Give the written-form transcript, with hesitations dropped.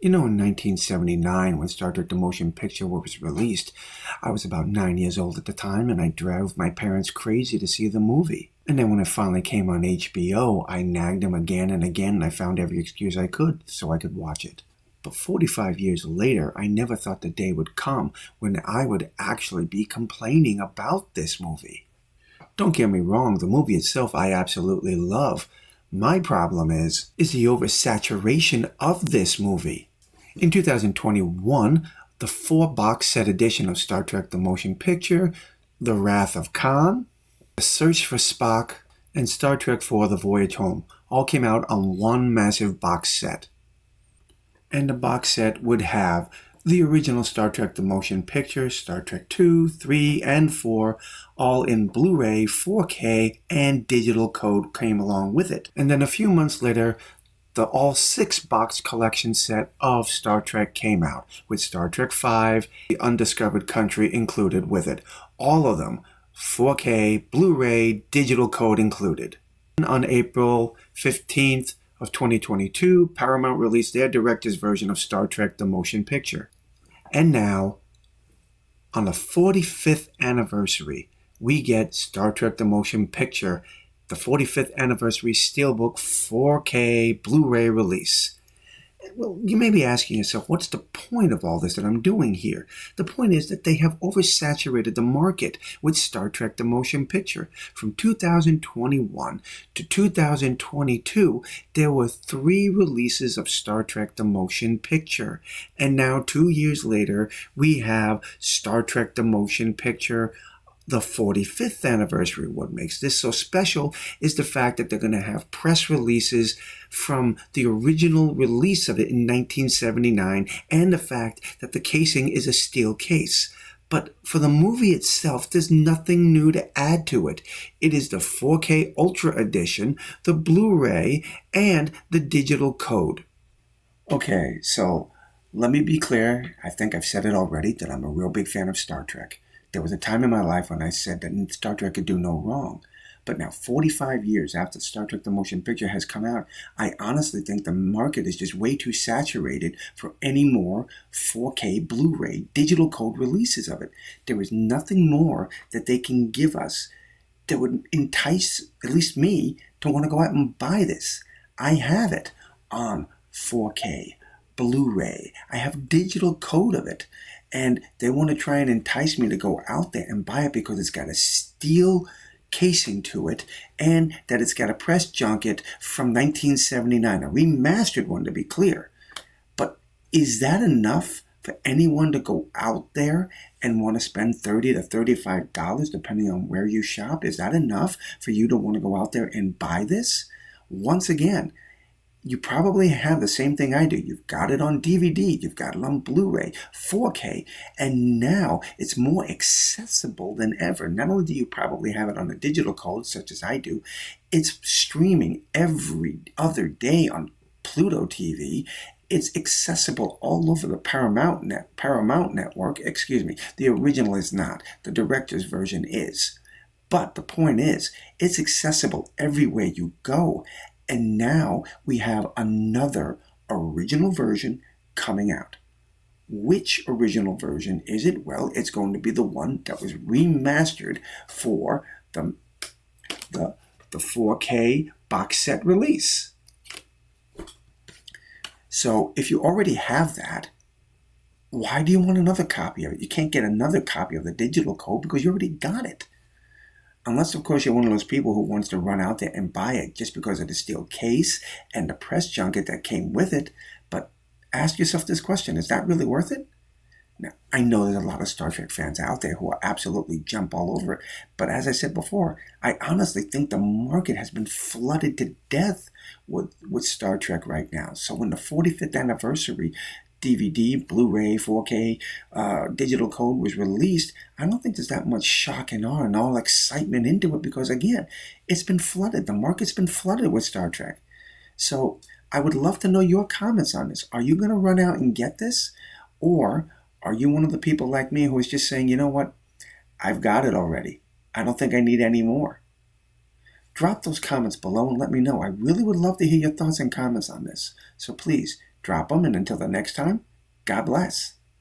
In 1979, when Star Trek The Motion Picture was released, I was about 9 years old at the time, and I drove my parents crazy to see the movie. And then when it finally came on HBO, I nagged them again and again, and I found every excuse I could so I could watch it. But 45 years later, I never thought the day would come when I would actually be complaining about this movie. Don't get me wrong, the movie itself I absolutely love. My problem is the oversaturation of this movie. In 2021, the 4-box set edition of Star Trek The Motion Picture, The Wrath of Khan, The Search for Spock, and Star Trek IV The Voyage Home all came out on one massive box set. And the box set would have the original Star Trek The Motion Picture, Star Trek II, III, and IV, all in Bleu Ray, 4K, and digital code came along with it. And then a few months later, the all 6-box collection set of Star Trek came out, with Star Trek V, The Undiscovered Country included with it. All of them, 4K, Bleu Ray, digital code included. On April 15th of 2022, Paramount released their director's version of Star Trek The Motion Picture. And now, on the 45th anniversary, we get Star Trek The Motion Picture, the 45th anniversary Steelbook 4K Blu-ray release. Well, you may be asking yourself, what's the point of all this that I'm doing here? The point is that they have oversaturated the market with Star Trek The Motion Picture. From 2021 to 2022, there were 3 releases of Star Trek The Motion Picture. And now, 2 years later, we have Star Trek The Motion Picture, the 45th anniversary. What makes this so special is the fact that they're going to have press releases from the original release of it in 1979, and the fact that the casing is a steel case. But for the movie itself, there's nothing new to add to it. It is the 4K Ultra Edition, the Blu-ray, and the digital code. Okay, so let me be clear. I think I've said it already, that I'm a real big fan of Star Trek. There was a time in my life when I said that Star Trek could do no wrong. But now, 45 years after Star Trek The Motion Picture has come out, I honestly think the market is just way too saturated for any more 4K Blu-ray digital code releases of it. There is nothing more that they can give us that would entice, at least me, to want to go out and buy this. I have it on 4K Blu-ray. I have digital code of it. And they want to try and entice me to go out there and buy it because it's got a steel casing to it and that it's got a press junket from 1979, a remastered one to be clear. But is that enough for anyone to go out there and want to spend $30 to $35 depending on where you shop? Is that enough for you to want to go out there and buy this? Once again, you probably have the same thing I do. You've got it on DVD, you've got it on Blu-ray, 4K, and now it's more accessible than ever. Not only do you probably have it on a digital code, such as I do, it's streaming every other day on Pluto TV. It's accessible all over the Paramount network. The original is not. The director's version is. But the point is, it's accessible everywhere you go. And now we have another original version coming out. Which original version is it? Well, it's going to be the one that was remastered for the 4K box set release. So if you already have that, why do you want another copy of it? You can't get another copy of the digital code because you already got it. Unless, of course, you're one of those people who wants to run out there and buy it just because of the steel case and the press junket that came with it. But ask yourself this question, is that really worth it? Now, I know there's a lot of Star Trek fans out there who are absolutely jump all over it. But as I said before, I honestly think the market has been flooded to death with Star Trek right now. So when the 45th anniversary DVD, Blu-ray, 4K, digital code was released, I don't think there's that much shock and awe and all excitement into it because, again, it's been flooded. The market's been flooded with Star Trek. So I would love to know your comments on this. Are you going to run out and get this? Or are you one of the people like me who is just saying, you know what, I've got it already. I don't think I need any more. Drop those comments below and let me know. I really would love to hear your thoughts and comments on this. So please, drop them, and until the next time, God bless.